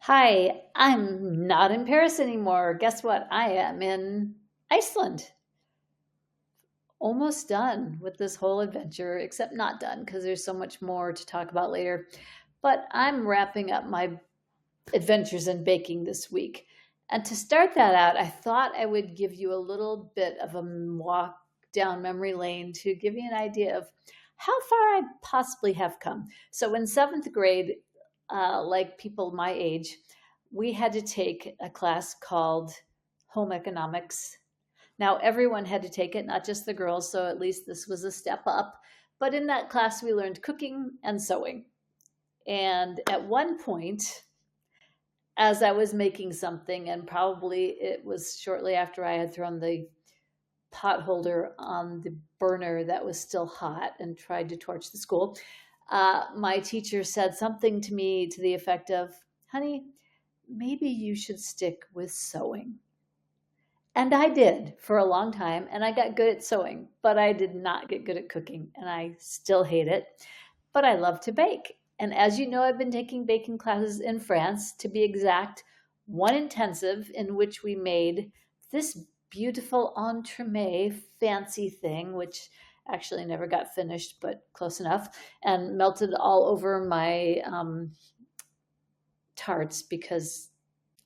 Hi, I'm not in Paris anymore. Guess what? I am in Iceland. Almost done with this whole adventure, except not done because there's so much more to talk about later. But I'm wrapping up my adventures in baking this week. And to start that out, I thought I would give you a little bit of a walk down memory lane to give you an idea of how far I possibly have come. So in seventh grade, like people my age, we had to take a class called home economics. Now, everyone had to take it, not just the girls, so at least this was a step up. But in that class, we learned cooking and sewing. And at one point, as I was making something, and probably it was shortly after I had thrown the pot holder on the burner that was still hot and tried to torch the school, my teacher said something to me to the effect of, "Honey, maybe you should stick with sewing." And I did for a long time, and I got good at sewing, but I did not get good at cooking, and I still hate it. But I love to bake. And as you know, I've been taking baking classes in France, to be exact, one intensive in which we made this beautiful entremet fancy thing, which actually never got finished, but close enough, and melted all over my tarts because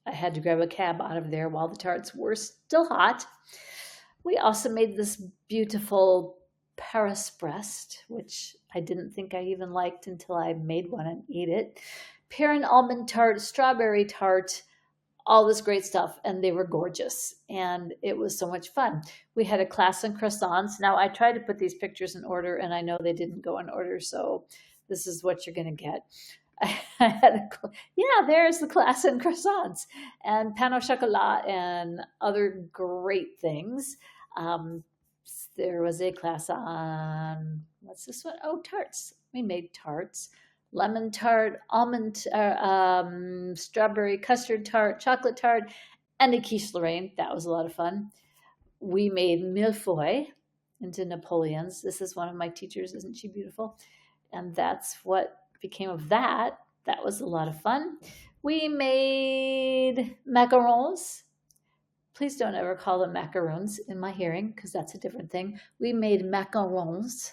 I had to grab a cab out of there while the tarts were still hot. We also made this beautiful Paris Brest, which I didn't think I even liked until I made one and ate it. Pear and almond tart, strawberry tart, all this great stuff, and they were gorgeous. And it was so much fun. We had a class in croissants. Now, I tried to put these pictures in order, and I know they didn't go in order, so this is what you're going to get. I had yeah, there's the class in croissants and pain au chocolat and other great things. Um, there was a class on, what's this one? Oh, tarts. We made tarts, lemon tart, almond, strawberry custard tart, chocolate tart, and a quiche Lorraine. That was a lot of fun. We made millefeuille into Napoleons. This is one of my teachers. Isn't she beautiful? And that's what became of that. That was a lot of fun. We made macarons. Please don't ever call them macaroons in my hearing because that's a different thing. We made macarons.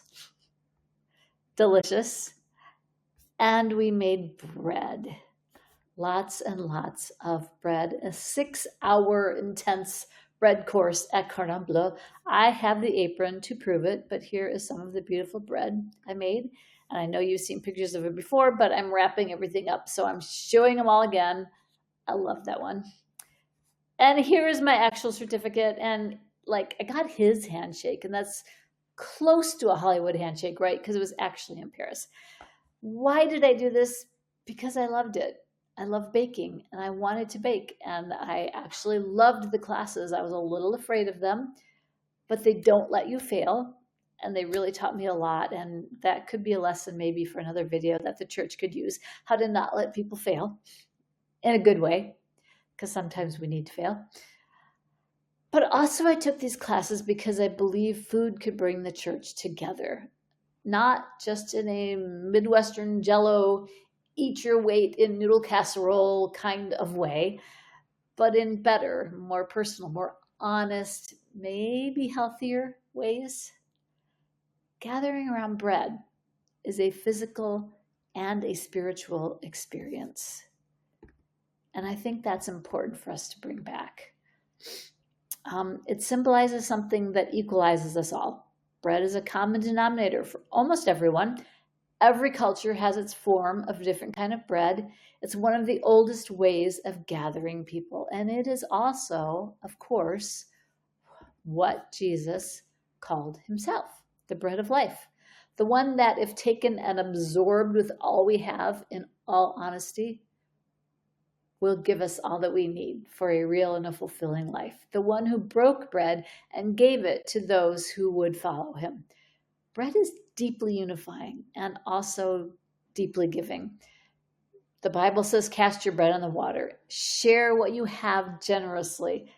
Delicious. And we made bread. Lots and lots of bread. A 6-hour intense bread course at Cordon Bleu. I have the apron to prove it, but here is some of the beautiful bread I made. And I know you've seen pictures of it before, but I'm wrapping everything up, so I'm showing them all again. I love that one. And here is my actual certificate. And like, I got his handshake, and that's close to a Hollywood handshake, right? Because it was actually in Paris. Why did I do this? Because I loved it. I love baking and I wanted to bake. And I actually loved the classes. I was a little afraid of them, but they don't let you fail. And they really taught me a lot. And that could be a lesson maybe for another video that the church could use, how to not let people fail in a good way, because sometimes we need to fail. But also, I took these classes because I believe food could bring the church together, not just in a Midwestern jello, eat your weight in noodle casserole kind of way, but in better, more personal, more honest, maybe healthier ways. Gathering around bread is a physical and a spiritual experience. And I think that's important for us to bring back. It symbolizes something that equalizes us all. Bread is a common denominator for almost everyone. Every culture has its form of a different kind of bread. It's one of the oldest ways of gathering people. And it is also, of course, what Jesus called himself, the bread of life. The one that, if taken and absorbed with all we have, in all honesty, will give us all that we need for a real and a fulfilling life. The one who broke bread and gave it to those who would follow him. Bread is deeply unifying and also deeply giving. The Bible says, cast your bread on the water. Share what you have generously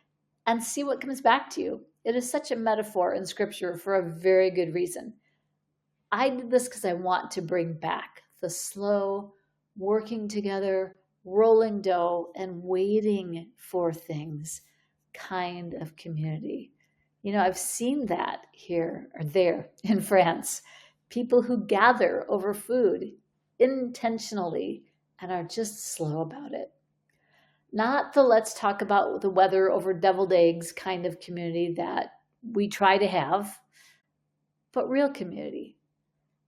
and see what comes back to you. It is such a metaphor in Scripture for a very good reason. I did this because I want to bring back the slow, working together, rolling dough, and waiting for things kind of community. I've seen that here or there in France. People who gather over food intentionally and are just slow about it. Not the let's talk about the weather over deviled eggs kind of community that we try to have, but real community.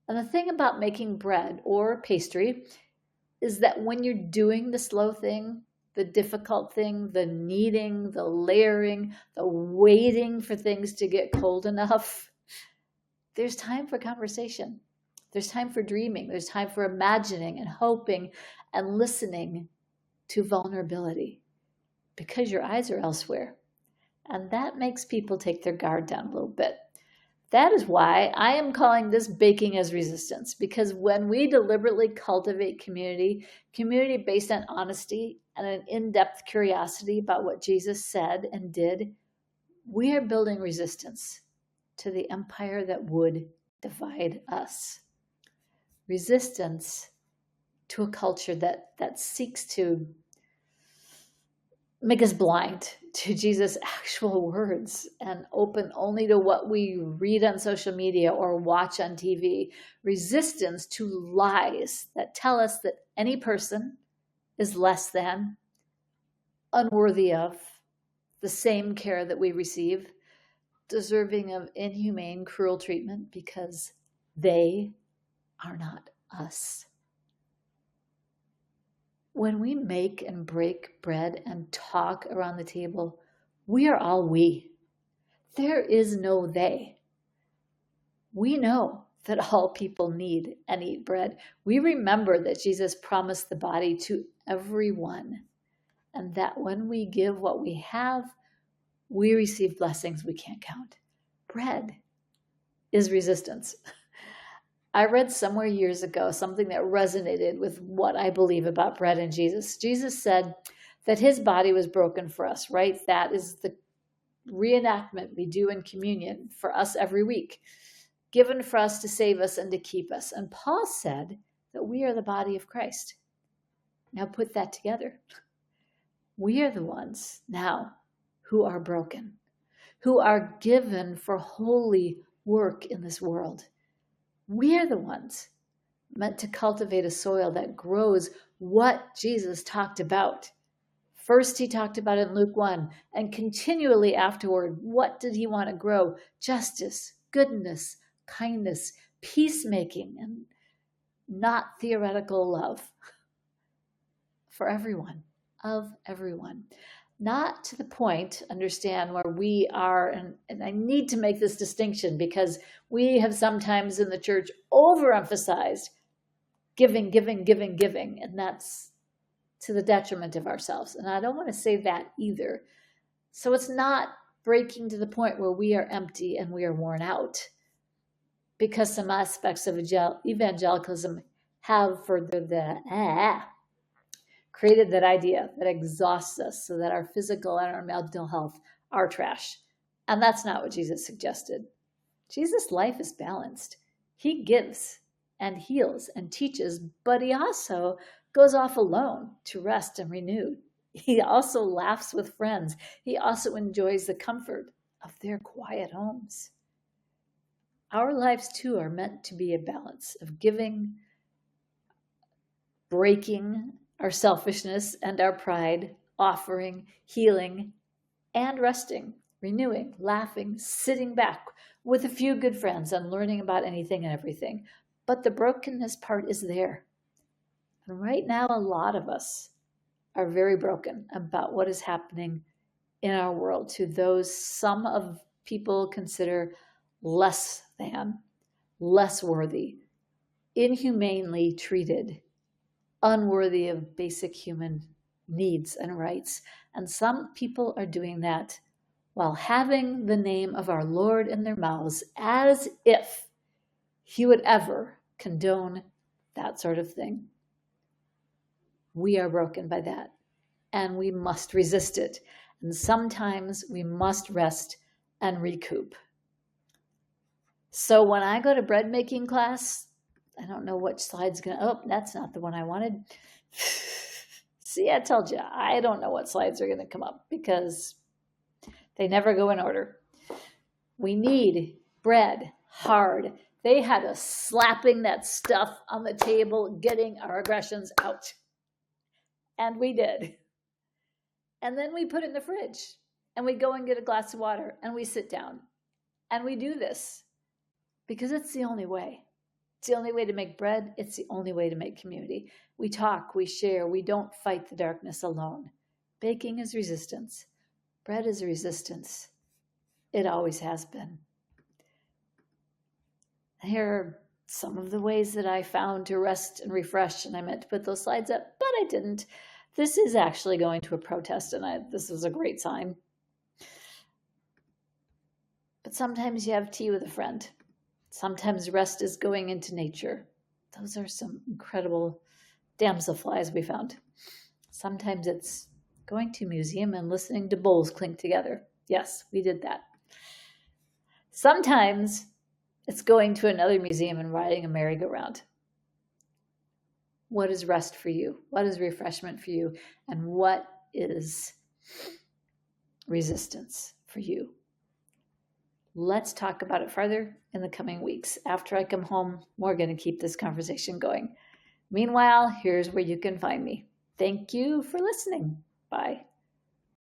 And the thing about making bread or pastry is that when you're doing the slow thing, the difficult thing, the kneading, the layering, the waiting for things to get cold enough, there's time for conversation. There's time for dreaming. There's time for imagining and hoping and listening to vulnerability because your eyes are elsewhere. And that makes people take their guard down a little bit. That is why I am calling this baking as resistance, because when we deliberately cultivate community based on honesty and an in-depth curiosity about what Jesus said and did, we are building resistance to the empire that would divide us. Resistance to a culture that seeks to make us blind to Jesus' actual words and open only to what we read on social media or watch on TV. Resistance to lies that tell us that any person is less than, unworthy of the same care that we receive, deserving of inhumane, cruel treatment because they are not us. When we make and break bread and talk around the table, we are all we. There is no they. We know that all people need and eat bread. We remember that Jesus promised the body to everyone, and that when we give what we have, we receive blessings we can't count. Bread is resistance. I read somewhere years ago something that resonated with what I believe about bread and Jesus. Jesus said that his body was broken for us, right? That is the reenactment we do in communion for us every week, given for us to save us and to keep us. And Paul said that we are the body of Christ. Now put that together. We are the ones now who are broken, who are given for holy work in this world. We are the ones meant to cultivate a soil that grows what Jesus talked about. First, he talked about it in Luke 1, and continually afterward, what did he want to grow? Justice, goodness, kindness, peacemaking, and not theoretical love for everyone, of everyone. Not to the point, understand, where we are, and I need to make this distinction because we have sometimes in the church overemphasized giving, and that's to the detriment of ourselves. And I don't want to say that either. So it's not breaking to the point where we are empty and we are worn out, because some aspects of evangelicalism have further created that idea that exhausts us so that our physical and our mental health are trash. And that's not what Jesus suggested. Jesus' life is balanced. He gives and heals and teaches, but he also goes off alone to rest and renew. He also laughs with friends. He also enjoys the comfort of their quiet homes. Our lives too are meant to be a balance of giving, breaking our selfishness and our pride, offering, healing, and resting, renewing, laughing, sitting back with a few good friends and learning about anything and everything. But the brokenness part is there. And right now, a lot of us are very broken about what is happening in our world to those some of people consider less than, less worthy, inhumanely treated, unworthy of basic human needs and rights. And some people are doing that while having the name of our Lord in their mouths, as if he would ever condone that sort of thing. We are broken by that, and we must resist it. And sometimes we must rest and recoup. So when I go to bread making class, I don't know which slide's going to, oh, that's not the one I wanted. See, I told you, I don't know what slides are going to come up because they never go in order. We need bread hard. They had us slapping that stuff on the table, getting our aggressions out. And we did. And then we put it in the fridge and we go and get a glass of water and we sit down and we do this because it's the only way. It's the only way to make bread. It's the only way to make community. We talk, we share, we don't fight the darkness alone. Baking is resistance. Bread is resistance. It always has been. Here are some of the ways that I found to rest and refresh, and I meant to put those slides up, but I didn't. This is actually going to a protest, and this is a great sign. But sometimes you have tea with a friend. Sometimes rest is going into nature. Those are some incredible damselflies we found. Sometimes it's going to a museum and listening to bowls clink together. Yes, we did that. Sometimes it's going to another museum and riding a merry-go-round. What is rest for you? What is refreshment for you? And what is resistance for you? Let's talk about it further in the coming weeks. After I come home, we're going to keep this conversation going. Meanwhile, here's where you can find me. Thank you for listening. Bye.